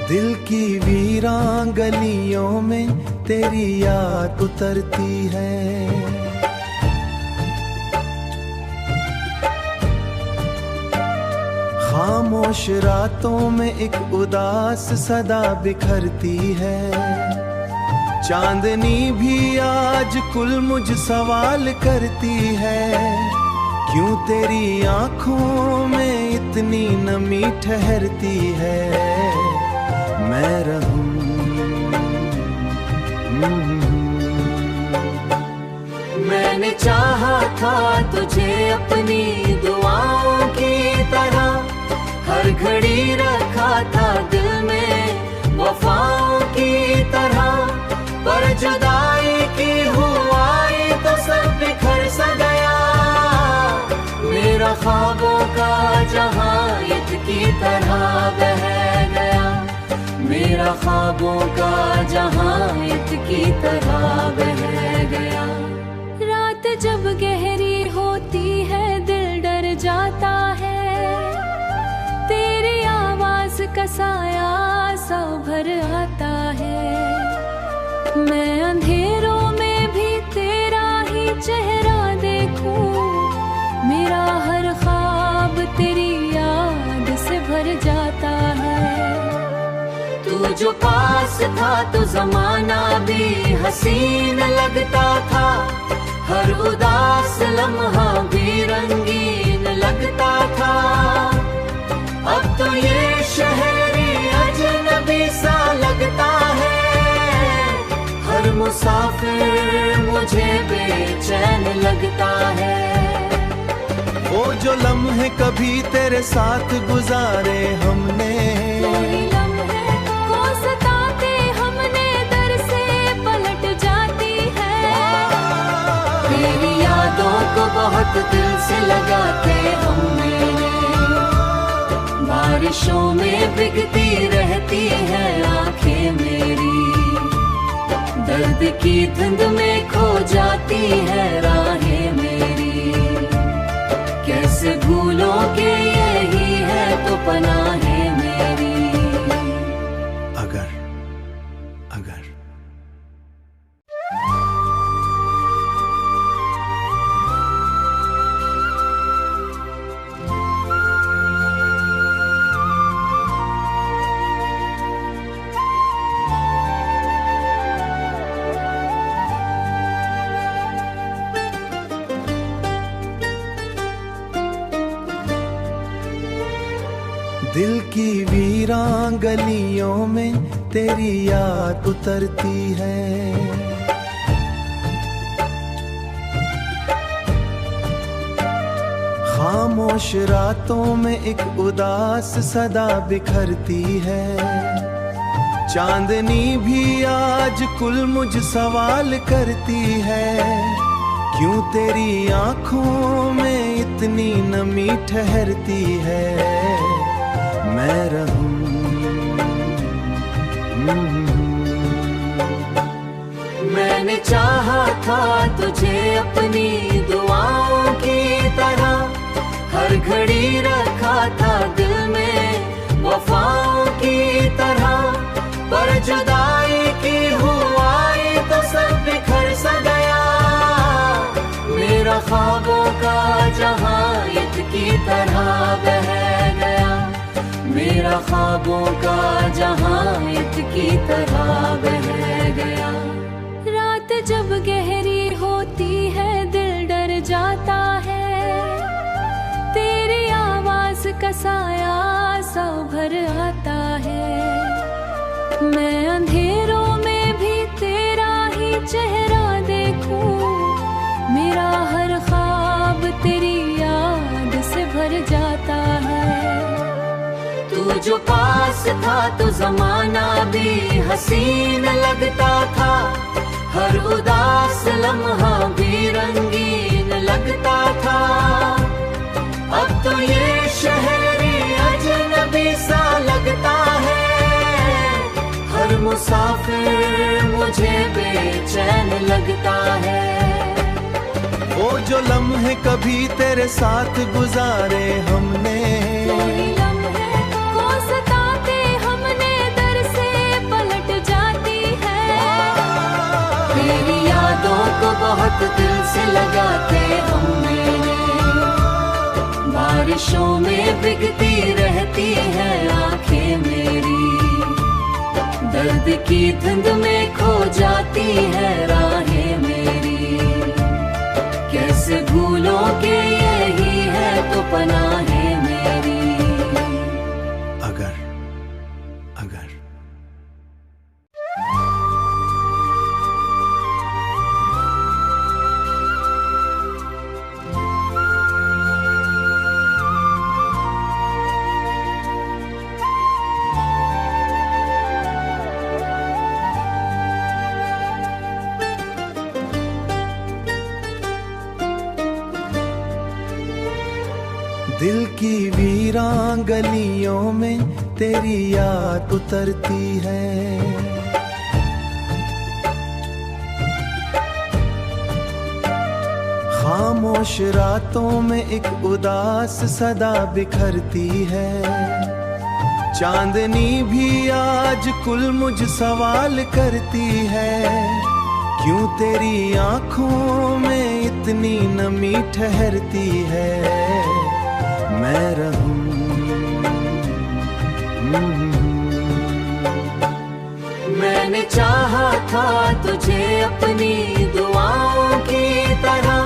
दिल की वीरान गलियों में तेरी याद उतरती है। खामोश रातों में एक उदास सदा बिखरती है। चांदनी भी आज कुल मुझ सवाल करती है, क्यों तेरी आंखों में इतनी नमी ठहरती है। मैं रहूं मैंने चाहा था तुझे अपनी दुआओं की तरह, हर घड़ी रखा था दिल में वफाओं की तरह। पर जुदाई की हुआई तो सब बिखर सा गया, मेरा ख्वाबों का जहां ईद की तरह बह गया। मेरा ख्वाबों का जहां ईद की तरह बह गया। रात जब गहरी होती है दिल डर जाता है, तेरी आवाज का साया सा उभर आता है। मैं अंधेरों में भी तेरा ही चेहरा देखूं, मेरा हर ख्वाब तेरी याद से भर जाता है। तू जो पास था तो जमाना भी हसीन लगता था, हर उदास लम्हा भी रंगीन लगता था। अब तो ये शहरी अजनबी सा लगता है, हर मुसाफिर मुझे बेचैन लगता है। वो जो लम्हे कभी तेरे साथ गुजारे हमने, वही लम्हे को सताते हमने दर से पलट जाती है। तेरी यादों को बहुत दिल से लगाते हमने, बारिशों में भीगती रहती है आंखें मेरी। दर्द की धुंध में खो जाती है राहें मेरी। कैसे भूलों के यही है तो पनाहें मेरी। अगर अगर दिल की वीरान गलियों में तेरी याद उतरती है। खामोश रातों में एक उदास सदा बिखरती है। चांदनी भी आज कुल मुझ सवाल करती है, क्यों तेरी आंखों में इतनी नमी ठहरती है। मैं रहूं मैंने चाहा था तुझे अपनी दुआओं की तरह, हर घड़ी रखा था दिल में वफाओं की तरह। पर जुदाई की हुआई तो सब बिखर सा गया, मेरा ख्वाबों का जहां ईद की तरह बह गया। मेरा ख्वाबों का जहां ईद की तरह बह गया। रात जब गहरी होती है दिल डर जाता है, तेरी आवाज का साया सा उभर आता है। मैं अंधेरों में भी तेरा ही चेहरा देखूं, मेरा हर ख्वाब तेरी याद से भर जाता है। तू जो पास था तो जमाना भी हसीन लगता था, हर उदास लम्हा भी रंगीन लगता था। अब तो ये शहरी अजनबी सा लगता है, हर मुसाफिर मुझे बेचैन लगता है। वो जो लम्हे कभी तेरे साथ गुजारे हमने, वही लम्हे को सताते हमने दर यादों को बहुत दिल से लगाते हम मेरे, बारिशों में भीगती रहती है आंखें मेरी, दर्द की धुंध में खो जाती है राहें मेरी, कैसे भूलोगे यही है तो पनाहें मेरी। अगर अगर दिल की वीरान गलियों में तेरी याद उतरती है, खामोश रातों में एक उदास सदा बिखरती है, चांदनी भी आज कुल मुझ सवाल करती है, क्यों तेरी आंखों में इतनी नमी ठहरती है, मैं रहूं। मैंने चाहा था तुझे अपनी दुआओं की तरह,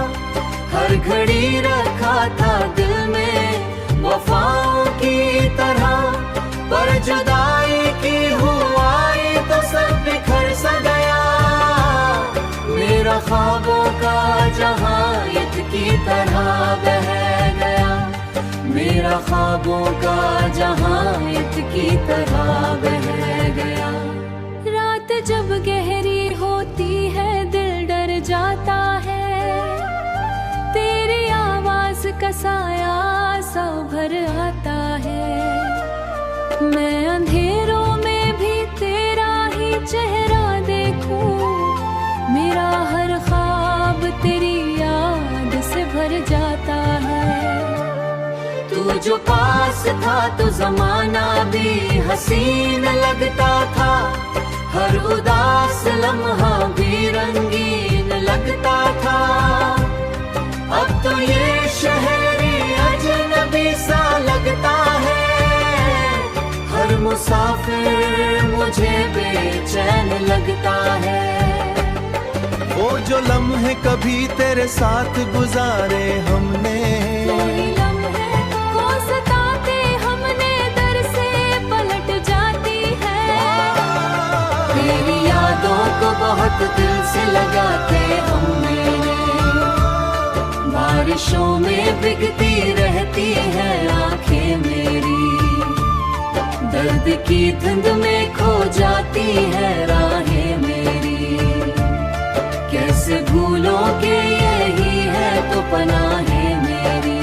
हर घड़ी रखा था दिल में वफाओं की तरह, पर जुदाई की हुआई तो सब बिखर सा गया, मेरा ख्वाबों का जहां ईद की तरह बह गया, मेरा ख्वाबों का जहां ईद की तरह बह गया। रात जब गहरी होती है दिल डर जाता है, तेरी आवाज का साया सा भर आता है, मैं अंधेरों में भी तेरा ही चेहरा देखूं, मेरा हर ख्वाब तेरी याद से भर जाता है, तू जो पास था तो जमाना भी हसीन लगता था, हर उदास लम्हा भी रंगीन लगता था, अब तो ये शहरी अजनबी सा लगता है, हर मुसाफिर मुझे बेचैन लगता है। वो जो लम्हे कभी तेरे साथ गुजारे हमने, बहुत दिल से लगाते हम मेरे, बारिशों में भीगती रहती है आंखें मेरी, दर्द की धुंध में खो जाती है राहें मेरी, कैसे भूलोगे यही है तो पनाहें मेरी।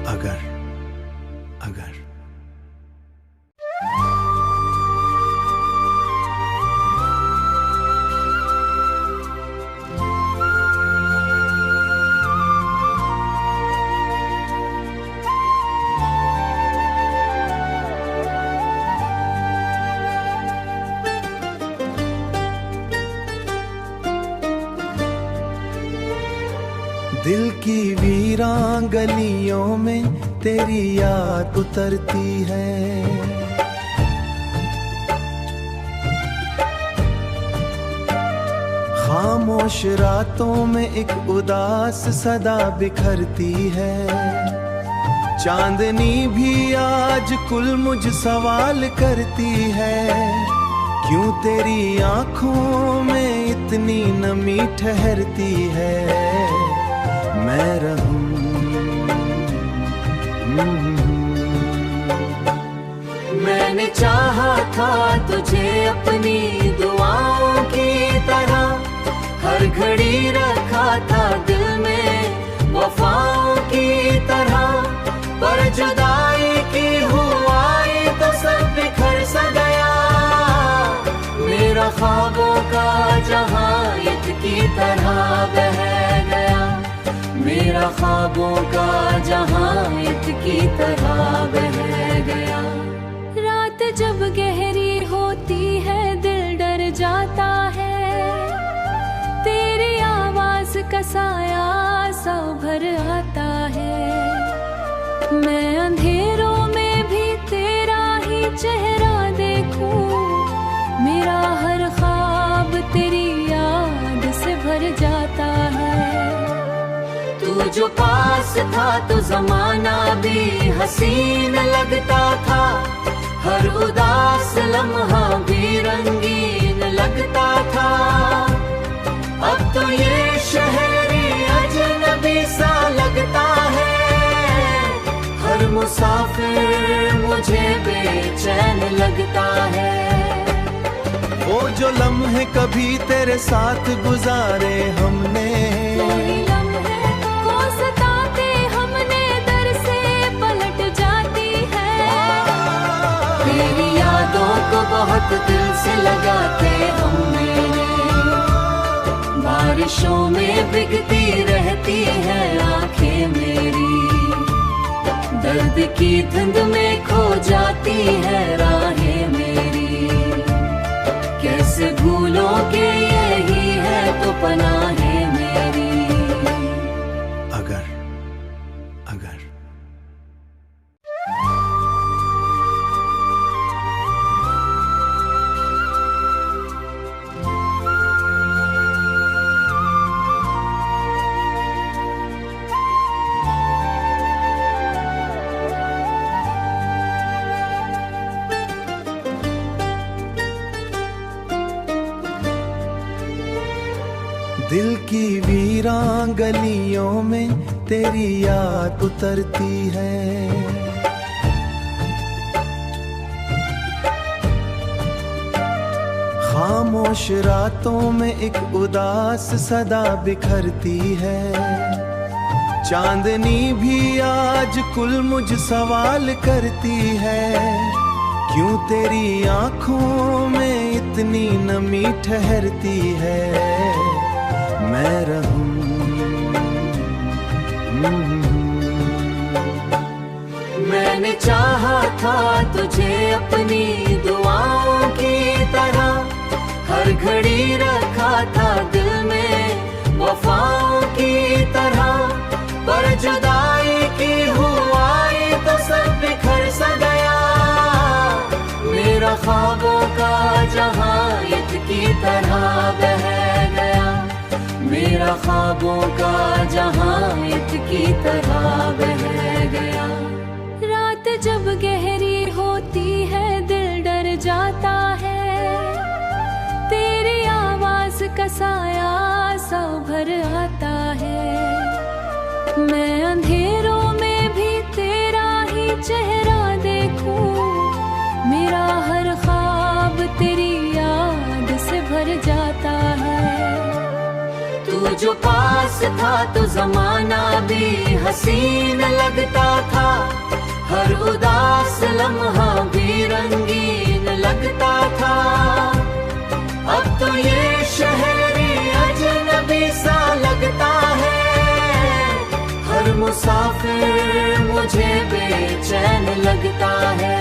अगर अगर दिल की वीरान गलियों में तेरी याद उतरती है, खामोश रातों में एक उदास सदा बिखरती है, चांदनी भी आज कुल मुझ सवाल करती है, क्यों तेरी आंखों में इतनी नमी ठहरती है, मैं रहूं। मैंने चाहा था तुझे अपनी दुआओं की तरह, हर घड़ी रखा था दिल में वफाओं की तरह, पर जुदाई की हुआई तो सब बिखर सा गया, मेरा ख्वाबों का जहां ईद की तरह बह गया, मेरा ख्वाबों का जहां ईद की तरह बह गया। रात जब गहरी होती है दिल डर जाता है, का साया सा उभर आता है। मैं अंधेरों में भी तेरा ही चेहरा देखूं, मेरा हर ख्वाब तेरी याद से भर जाता है। तू जो पास था तो जमाना भी हसीन लगता था, हर उदास लम्हा भी रंगीन लगता था। अब तो ये शहरी अजनबी सा लगता है, हर मुसाफिर मुझे बेचैन लगता है। वो जो लम्हे कभी तेरे साथ गुजारे हमने, कोई लम्हे को सताते हमने दर से पलट जाती है। तेरी यादों को बहुत दिल से लगाते हमने, बारिशों में भीगती रहती है आंखें मेरी, दर्द की धुंध में खो जाती है राहें मेरी। कैसे भूलोगे यही है तो पनाहें मेरी। अगर अगर दिल की वीरान गलियों में तेरी याद उतरती है। खामोश रातों में एक उदास सदा बिखरती है। चांदनी भी आज कुल मुझ सवाल करती है, क्यों तेरी आंखों में इतनी नमी ठहरती है। मैं रहूं मैंने चाहा था तुझे अपनी दुआओं की तरह, हर घड़ी रखा था दिल में वफाओं की तरह। पर जुदाई की हुआई तो सब बिखर सा गया, मेरा ख्वाबों का जहां ईद की तरह बह गया। मेरा ख्वाबों का जहां ईद की तरह बह गया। रात जब गहरी होती है दिल डर जाता है, तेरी आवाज का साया सा उभर आता है। मैं अंधेरों में भी तेरा ही चेहरा देखूं, मेरा हर ख्वाब तेरी याद से भर जाता है। तू जो पास था तो जमाना भी हसीन लगता था, हर उदास लम्हा भी रंगीन लगता था। अब तो ये शहरी अजनबी सा लगता है, हर मुसाफिर मुझे बेचैन लगता है।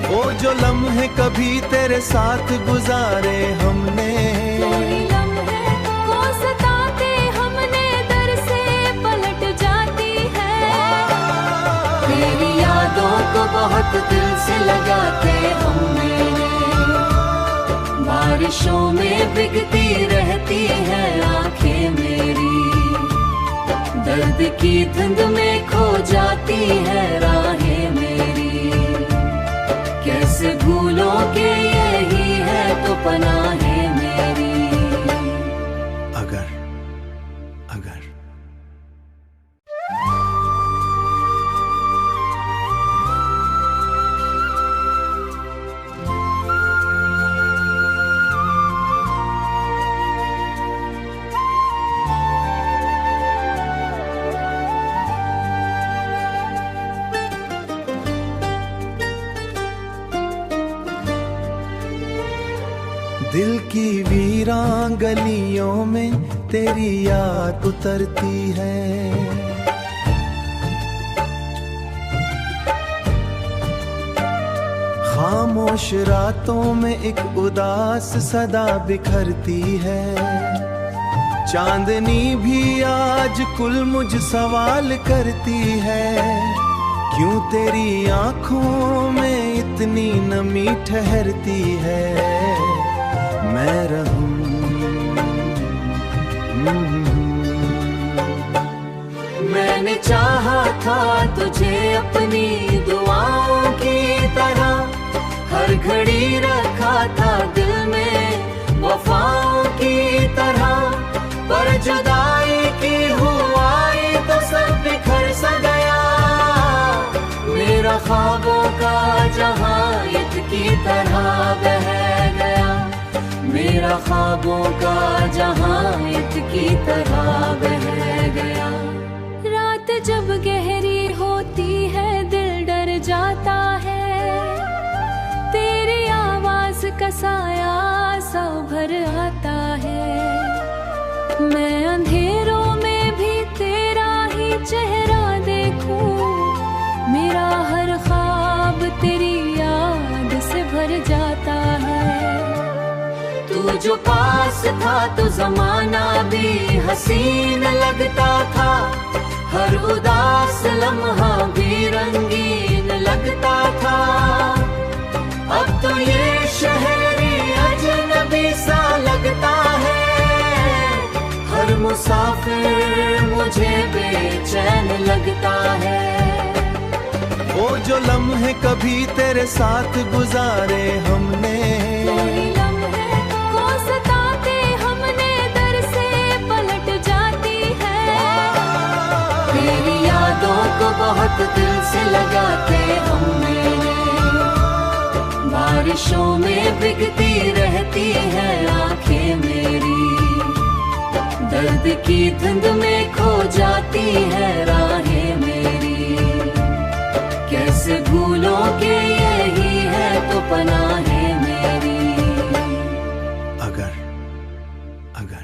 वो जो लम्हे कभी तेरे साथ गुजारे हमने, कोई लम्हे को सताते हमने दर से पलट जाती है। तेरी यादों को बहुत दिल से लगाते हमने, बारिशों में भीगती रहती है आंखें मेरी, दर्द की धुंध में खो जाती है राहें मेरी। कैसे भूलोगे यही है तो पनाहें मेरी। अगर अगर दिल की वीरान गलियों में तेरी याद उतरती है। खामोश रातों में एक उदास सदा बिखरती है। चांदनी भी आज कुल मुझ सवाल करती है, क्यों तेरी आंखों में इतनी नमी ठहरती है। मैं रहूं मैंने चाहा था तुझे अपनी दुआओं की तरह, हर घड़ी रखा था दिल में वफाओं की तरह, पर जुदाई की हुआई तो सब बिखर सा गया। मेरा ख्वाबों का जहां ईद की तरह बह गया, मेरा ख्वाबों का जहां ईद की तरह बह गया। रात जब गहरी होती है दिल डर जाता है, तेरी आवाज का साया सा उभर आता है। मैं अंधेरों में भी तेरा ही चेहरा देखूं, मेरा हर ख्वाब तेरी याद से भर जाता है। तू जो पास था तो जमाना भी हसीन लगता था, हर उदास लम्हा भी रंगीन लगता था। अब तो ये शहरी अजनबी सा लगता है, हर मुसाफिर मुझे बेचैन लगता है। वो जो लम्हे कभी तेरे साथ गुजारे हमने, वही लम्हे को सताते हमने दर से पलट जाती है। तेरी यादों को बहुत दिल से लगाते हमने, बारिशों में भीगती रहती है आंखें मेरी, दर्द की धुंध में खो जाती है राहें मेरी। कैसे भूलोगे यही है तो पनाहें मेरी। अगर अगर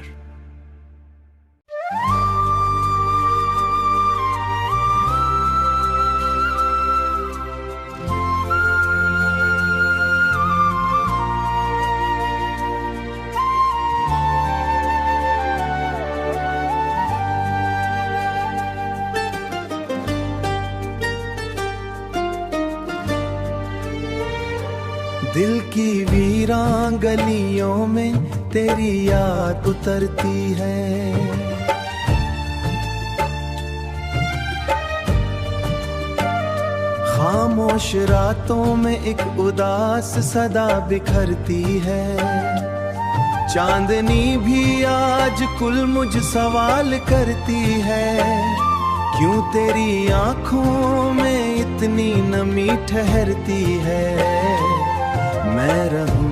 दिल की वीरान गलियों में तेरी याद उतरती है, खामोश रातों में एक उदास सदा बिखरती है। चांदनी भी आज कुल मुझ सवाल करती है, क्यों तेरी आंखों में इतनी नमी ठहरती है। मैं रहूं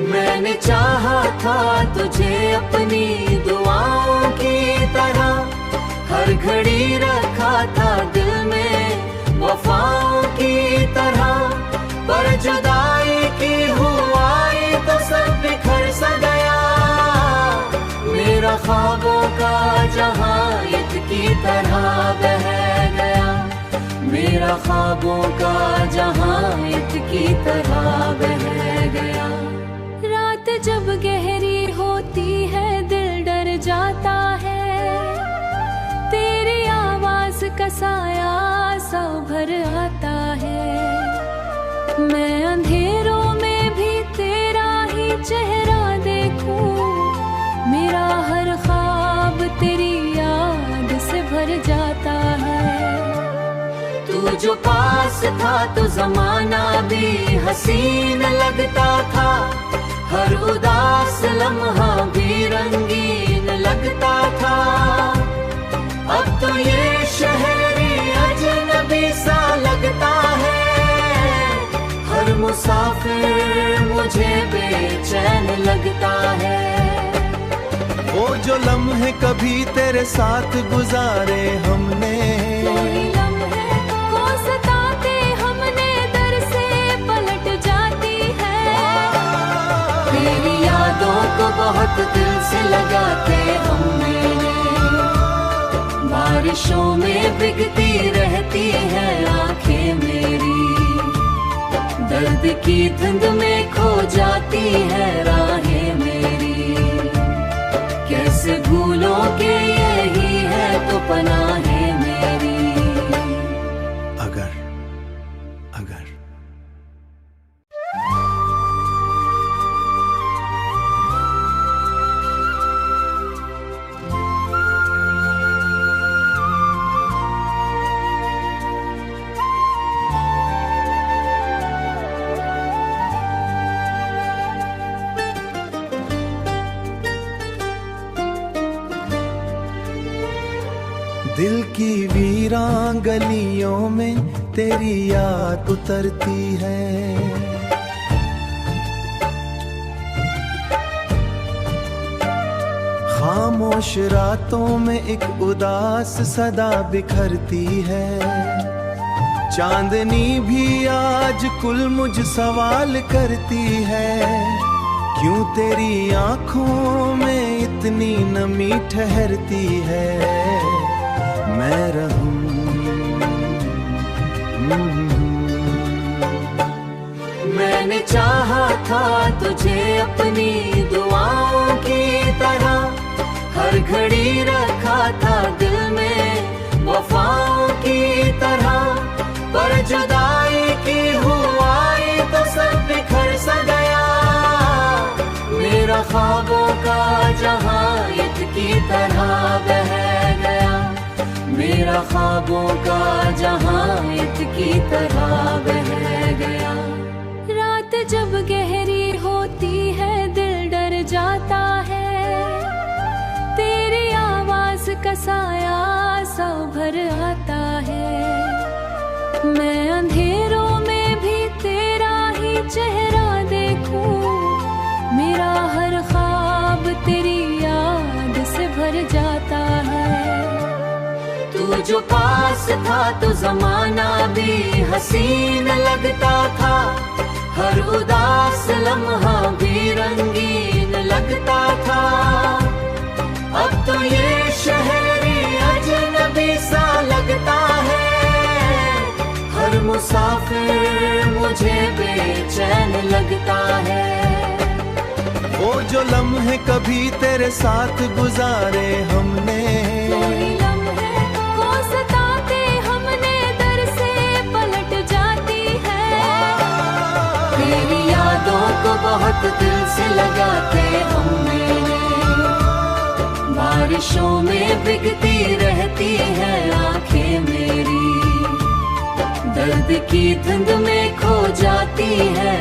मैंने चाहा था तुझे अपनी दुआओं की तरह, हर घड़ी रखा था दिल में वफाओं की तरह, पर जुदाई की हुआई तो सब बिखर सा गया। मेरा ख्वाबों का जहां ईद की तरह बह गया, मेरा ख्वाबों का जहां ईद की तरह बह गया। रात जब गहरी होती है दिल डर जाता है, तेरी आवाज का साया सा उभर आता है। मैं अंधेरों में भी तेरा ही चेहरा देखूं, मेरा हर ख्वाब तेरी याद से भर जाता है। तू जो पास था तो जमाना भी हसीन लगता था, हर उदास लम्हा भी रंगीन लगता था। अब तो ये शहरी अजनबी सा लगता है, हर मुसाफिर मुझे बेचैन लगता है। वो जो लम्हे कभी तेरे साथ गुजारे हमने, वही लम्हे को सताते हमने दर से पलट जाती है। तेरी यादों को बहुत दिल से लगाते हमने, बारिशों में भीगती रहती है आंखें मेरी, दर्द की धुंध में खो जाती है राहें मेरी। कैसे भूलों के यही है तो पनाहें मेरी। अगर अगर दिल की वीरान गलियों में तेरी याद उतरती है। खामोश रातों में एक उदास सदा बिखरती है। चांदनी भी आज कुल मुझ सवाल करती है। क्यों तेरी आंखों में इतनी नमी ठहरती है। मैं रहूं मैंने चाहा था तुझे अपनी दुआओं की तरह। हर घड़ी रखा था दिल में वफाओं की तरह। पर जुदाई की हुआई तो सब बिखर सा गया। मेरा ख्वाबों का जहां ईद की तरह बह गया। मेरा ख्वाबों का जहां ईद की तरह बह गया। रात जब गहरी होती है दिल डर जाता है। तेरी आवाज का साया सा भर आता है। मैं अंधेरों में भी तेरा ही चेहरा देखूं। मेरा हर ख्वाब तेरी याद से भर जाता है। तू जो पास था तो जमाना भी हसीन लगता था। हर उदास लम्हा भी रंगीन लगता था। अब तो ये शहरी अजनबी सा लगता है। हर मुसाफिर मुझे बेचैन लगता है। वो जो लम्हे कभी तेरे साथ गुजारे हमने। वही लम्हे को सताते हमने दर से पलट जाती है। तेरी यादों को बहुत दिल से लगाते हमने। बारिशों में भीगती रहती है आंखें मेरी। दर्द की धुंध में खो जाती है।